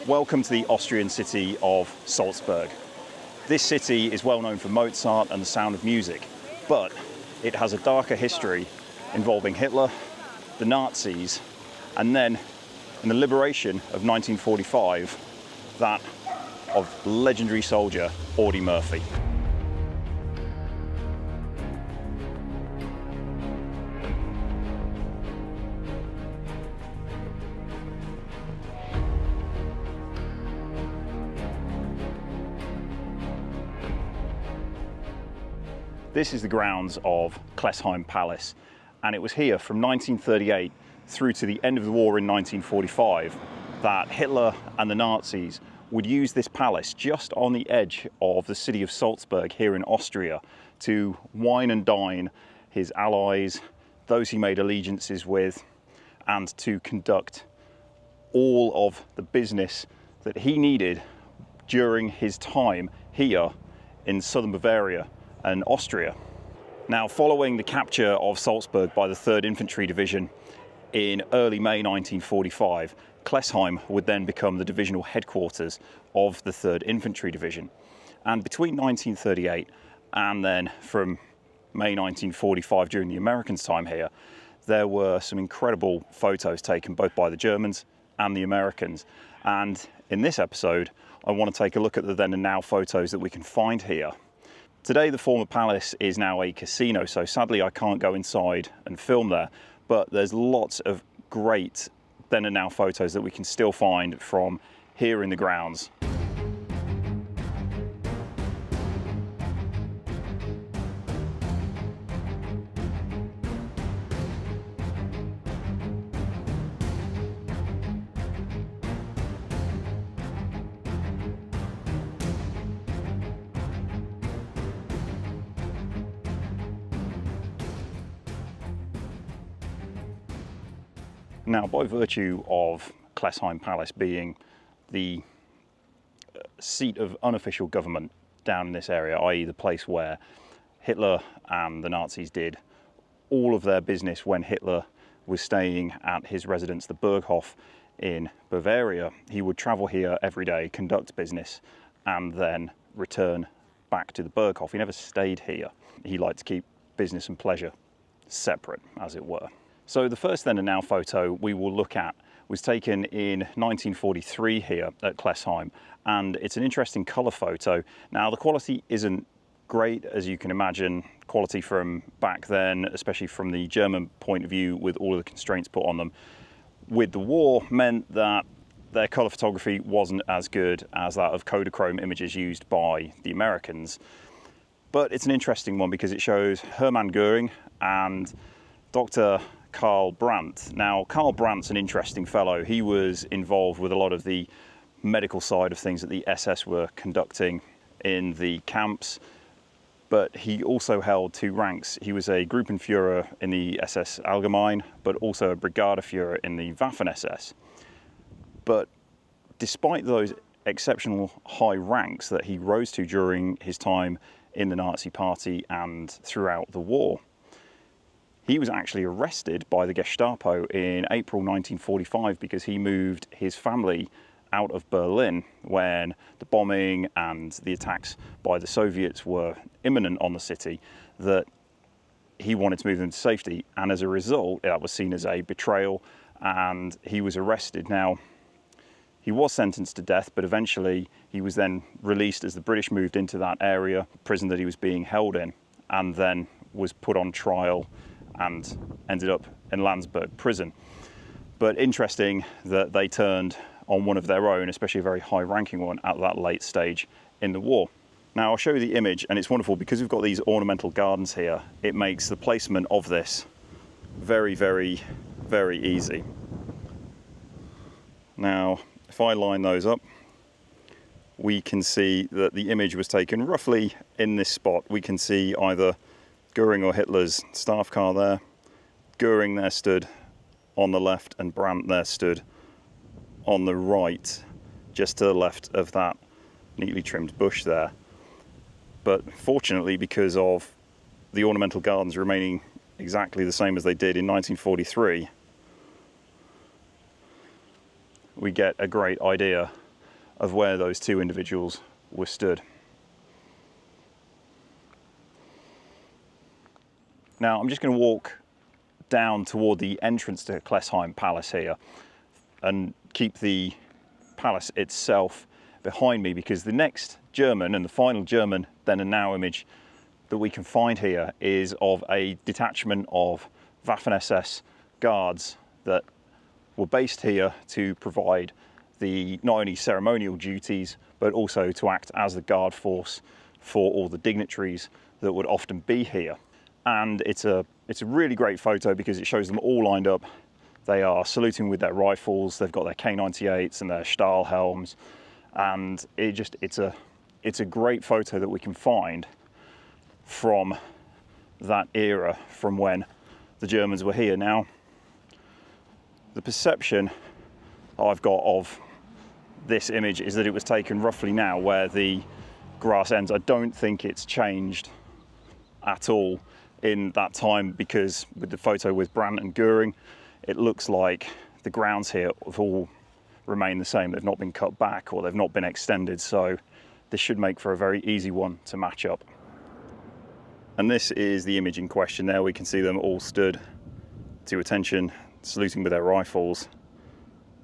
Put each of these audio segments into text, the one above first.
Welcome to the Austrian city of Salzburg. This city is well known for Mozart and the sound of music, but it has a darker history involving Hitler, the Nazis, and then in the liberation of 1945, that of legendary soldier Audie Murphy. This is the grounds of Kleßheim Palace, and it was here from 1938 through to the end of the war in 1945 that Hitler and the Nazis would use this palace just on the edge of the city of Salzburg here in Austria to wine and dine his allies, those he made allegiances with, and to conduct all of the business that he needed during his time here in Southern Bavaria and Austria. Now, following the capture of Salzburg by the 3rd Infantry Division in early May 1945, Kleßheim would then become the divisional headquarters of the 3rd Infantry Division. And between 1938 and then from May 1945, during the Americans' time here, there were some incredible photos taken both by the Germans and the Americans. And in this episode, I want to take a look at the then and now photos that we can find here. Today, the former palace is now a casino, so sadly I can't go inside and film there, but there's lots of great then and now photos that we can still find from here in the grounds. Now, by virtue of Kleßheim Palace being the seat of unofficial government down in this area, i.e. the place where Hitler and the Nazis did all of their business when Hitler was staying at his residence, the Berghof in Bavaria, he would travel here every day, conduct business, and then return back to the Berghof. He never stayed here. He liked to keep business and pleasure separate, as it were. So the first then and now photo we will look at was taken in 1943 here at Kleßheim, and it's an interesting colour photo. Now, the quality isn't great, as you can imagine. Quality from back then, especially from the German point of view, with all of the constraints put on them with the war, meant that their colour photography wasn't as good as that of Kodachrome images used by the Americans. But it's an interesting one because it shows Hermann Göring and Dr. Karl Brandt. Now, Karl Brandt's an interesting fellow. He was involved with a lot of the medical side of things that the SS were conducting in the camps, but he also held two ranks. He was a Gruppenführer in the SS Allgemein, but also a Brigadeführer in the Waffen-SS. But despite those exceptional high ranks that he rose to during his time in the Nazi Party and throughout the war, he was actually arrested by the Gestapo in April 1945 because he moved his family out of Berlin when the bombing and the attacks by the Soviets were imminent on the city, that he wanted to move them to safety, and as a result that was seen as a betrayal and he was arrested. Now, he was sentenced to death, but eventually he was then released as the British moved into that area, prison that he was being held in, and then was put on trial and ended up in Landsberg prison. But interesting that they turned on one of their own, especially a very high-ranking one, at that late stage in the war. Now, I'll show you the image, and it's wonderful because we've got these ornamental gardens here. It makes the placement of this very, very, very easy. Now, if I line those up, we can see that the image was taken roughly in this spot. We can see either Göring or Hitler's staff car there. Göring there stood on the left and Brandt there stood on the right, just to the left of that neatly trimmed bush there. But fortunately, because of the ornamental gardens remaining exactly the same as they did in 1943, we get a great idea of where those two individuals were stood. Now I'm just going to walk down toward the entrance to Kleßheim Palace here and keep the palace itself behind me, because the next German and the final German then and now image that we can find here is of a detachment of Waffen-SS guards that were based here to provide the not only ceremonial duties but also to act as the guard force for all the dignitaries that would often be here. And it's a really great photo because it shows them all lined up. They are saluting with their rifles, they've got their K98s and their Stahlhelms, and it's a great photo that we can find from that era, from when the Germans were here. Now, the perception I've got of this image is that it was taken roughly now where the grass ends. I don't think it's changed at all in that time, because with the photo with Brandt and Goering, it looks like the grounds here have all remained the same. They've not been cut back or they've not been extended, so this should make for a very easy one to match up. And this is the image in question there. We can see them all stood to attention, saluting with their rifles.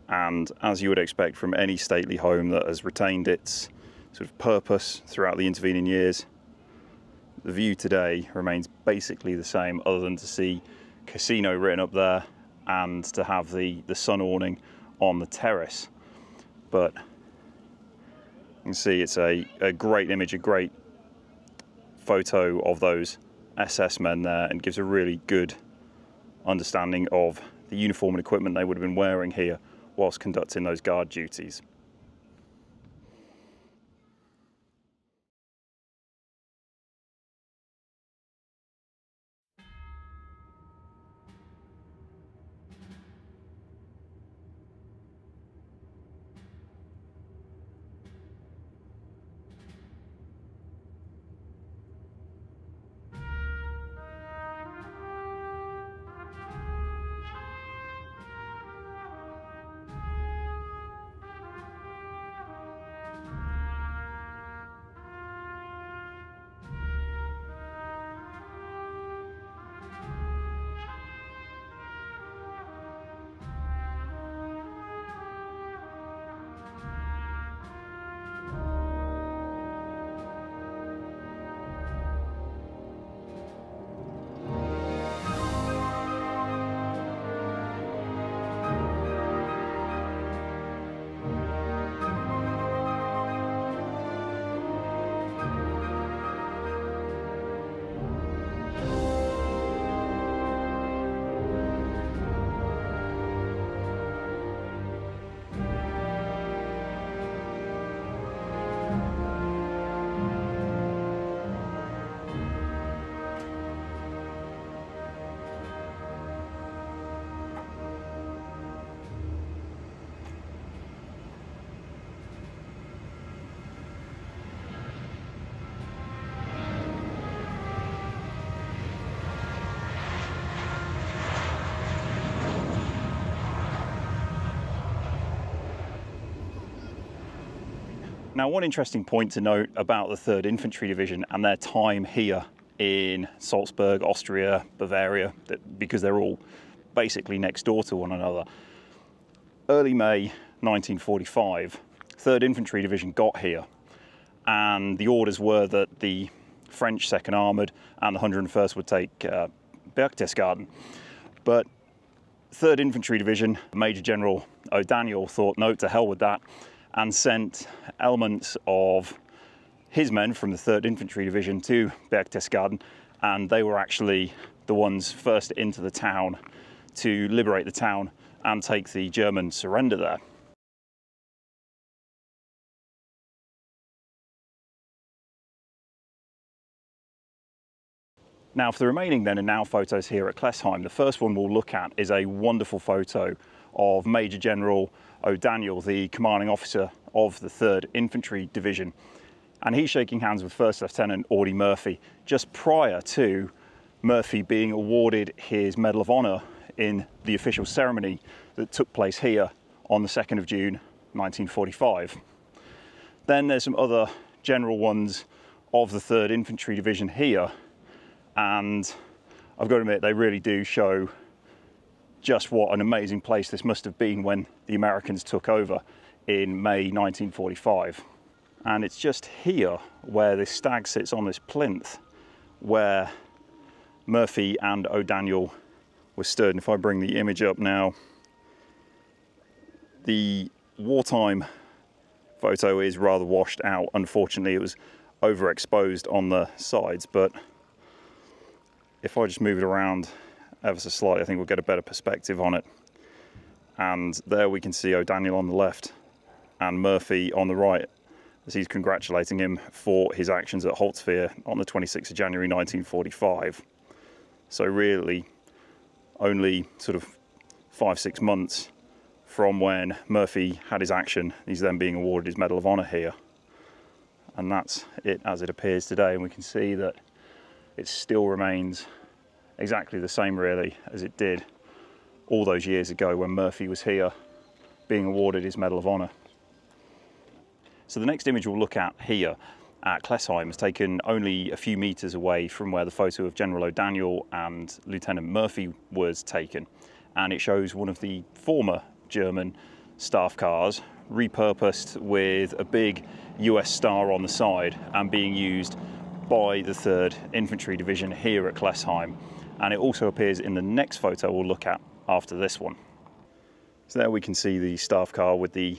And as you would expect from any stately home that has retained its sort of purpose throughout the intervening years, the view today remains basically the same, other than to see casino written up there and to have the sun awning on the terrace. But you can see it's a great image, a great photo of those SS men there, and gives a really good understanding of the uniform and equipment they would have been wearing here whilst conducting those guard duties. Now, one interesting point to note about the 3rd Infantry Division and their time here in Salzburg, Austria, Bavaria, because they're all basically next door to one another. Early May 1945, 3rd Infantry Division got here, and the orders were that the French 2nd Armoured and the 101st would take Berchtesgaden. But 3rd Infantry Division, Major General O'Daniel thought, no, to hell with that, and sent elements of his men from the 3rd Infantry Division to Berchtesgaden, and they were actually the ones first into the town to liberate the town and take the German surrender there. Now, for the remaining then and now photos here at Kleßheim, the first one we'll look at is a wonderful photo of Major General O'Daniel, the commanding officer of the 3rd Infantry Division. And he's shaking hands with First Lieutenant Audie Murphy just prior to Murphy being awarded his Medal of Honor in the official ceremony that took place here on the 2nd of June 1945. Then there's some other general ones of the 3rd Infantry Division here, and I've got to admit they really do show just what an amazing place this must have been when the Americans took over in May 1945. And it's just here where this stag sits on this plinth where Murphy and O'Daniel were stood. And if I bring the image up now, the wartime photo is rather washed out. Unfortunately, it was overexposed on the sides, but if I just move it around ever so slightly, I think we'll get a better perspective on it. And there we can see O'Daniel on the left and Murphy on the right, as he's congratulating him for his actions at Holtzwihr on the 26th of January 1945. So really only sort of 5-6 months from when Murphy had his action, he's then being awarded his Medal of Honor here. And that's it as it appears today, and we can see that it still remains exactly the same really as it did all those years ago when Murphy was here being awarded his Medal of Honor. So the next image we'll look at here at Kleßheim is taken only a few meters away from where the photo of General O'Daniel and Lieutenant Murphy was taken, and it shows one of the former German staff cars repurposed with a big US star on the side and being used by the 3rd Infantry Division here at Kleßheim. And it also appears in the next photo we'll look at after this one. So there we can see the staff car with the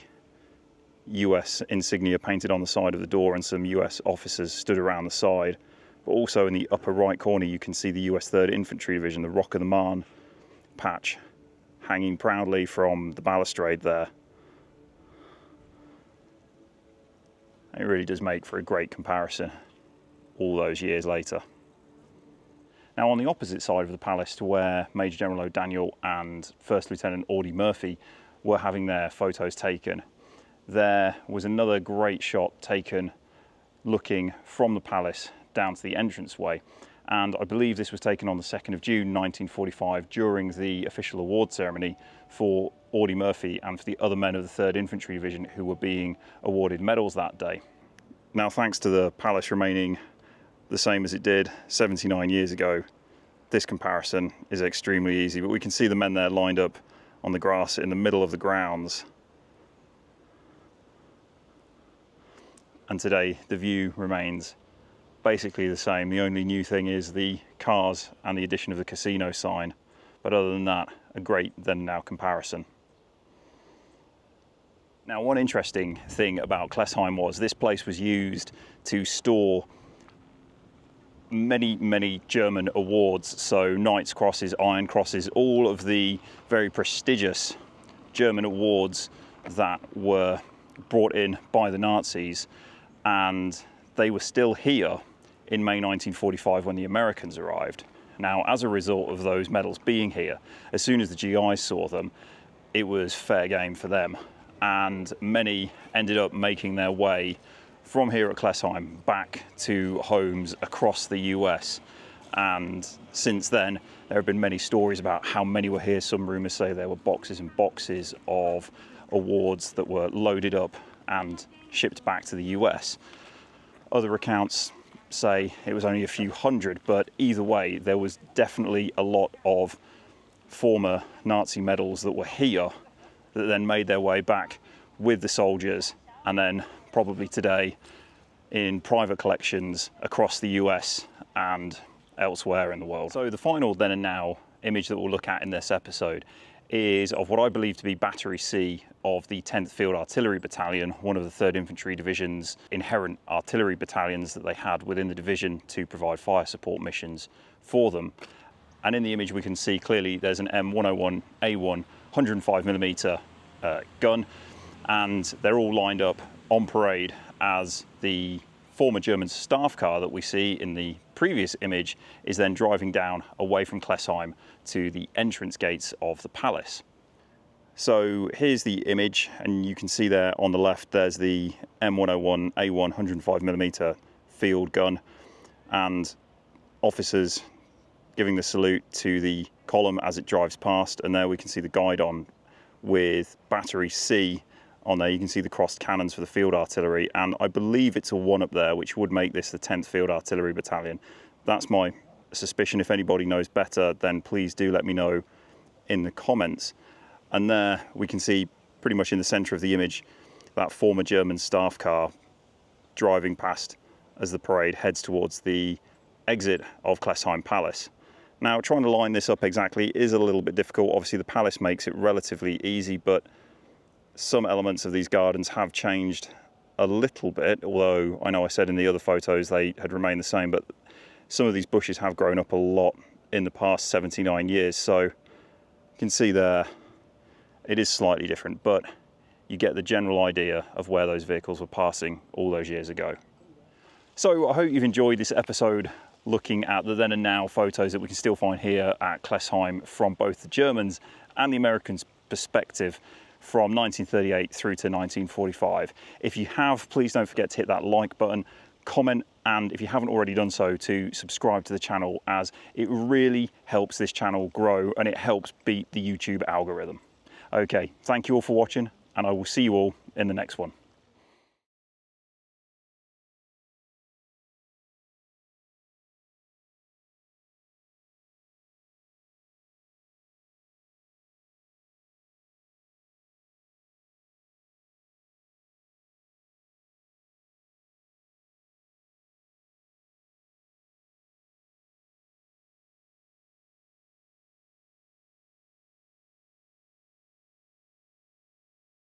US insignia painted on the side of the door and some US officers stood around the side. But also in the upper right corner you can see the US 3rd Infantry Division, the Rock of the Marne patch, hanging proudly from the balustrade there. It really does make for a great comparison all those years later. Now on the opposite side of the palace to where Major General O'Daniel and First Lieutenant Audie Murphy were having their photos taken, there was another great shot taken looking from the palace down to the entranceway. And I believe this was taken on the 2nd of June 1945 during the official award ceremony for Audie Murphy and for the other men of the 3rd Infantry Division who were being awarded medals that day. Now, thanks to the palace remaining the same as it did 79 years ago, this comparison is extremely easy, but we can see the men there lined up on the grass in the middle of the grounds. And today the view remains basically the same. The only new thing is the cars and the addition of the casino sign. But other than that, a great then now comparison. Now, one interesting thing about Kleßheim was this place was used to store many German awards. So Knight's Crosses, Iron Crosses, all of the very prestigious German awards that were brought in by the Nazis. And they were still here in May 1945 when the Americans arrived. Now, as a result of those medals being here, as soon as the GIs saw them, it was fair game for them. And many ended up making their way from here at Kleßheim back to homes across the US. And since then, there have been many stories about how many were here. Some rumors say there were boxes and boxes of awards that were loaded up and shipped back to the US. Other accounts say it was only a few hundred, but either way, there was definitely a lot of former Nazi medals that were here that then made their way back with the soldiers and then probably today in private collections across the US and elsewhere in the world. So the final then and now image that we'll look at in this episode is of what I believe to be Battery C of the 10th Field Artillery Battalion, one of the 3rd Infantry Division's inherent artillery battalions that they had within the division to provide fire support missions for them. And in the image we can see clearly there's an M101A1 105mm gun, and they're all lined up on parade as the former German staff car that we see in the previous image is then driving down away from Kleßheim to the entrance gates of the palace. So here's the image, and you can see there on the left there's the M101A1 105mm field gun and officers giving the salute to the column as it drives past, and there we can see the guidon with battery C on there. You can see the crossed cannons for the field artillery, and I believe it's a 1 up there, which would make this the 10th Field Artillery Battalion. That's my suspicion. If anybody knows better, then please do let me know in the comments. And there we can see, pretty much in the centre of the image, that former German staff car driving past as the parade heads towards the exit of Kleßheim Palace. Now, trying to line this up exactly is a little bit difficult. Obviously the palace makes it relatively easy, but some elements of these gardens have changed a little bit, although I know I said in the other photos they had remained the same, but some of these bushes have grown up a lot in the past 79 years. So you can see there, it is slightly different, but you get the general idea of where those vehicles were passing all those years ago. So I hope you've enjoyed this episode looking at the then and now photos that we can still find here at Kleßheim from both the Germans and the Americans' perspective from 1938 through to 1945. If you have, please don't forget to hit that like button, comment, and if you haven't already done so, to subscribe to the channel, as it really helps this channel grow and it helps beat the YouTube algorithm. Okay, thank you all for watching, and I will see you all in the next one.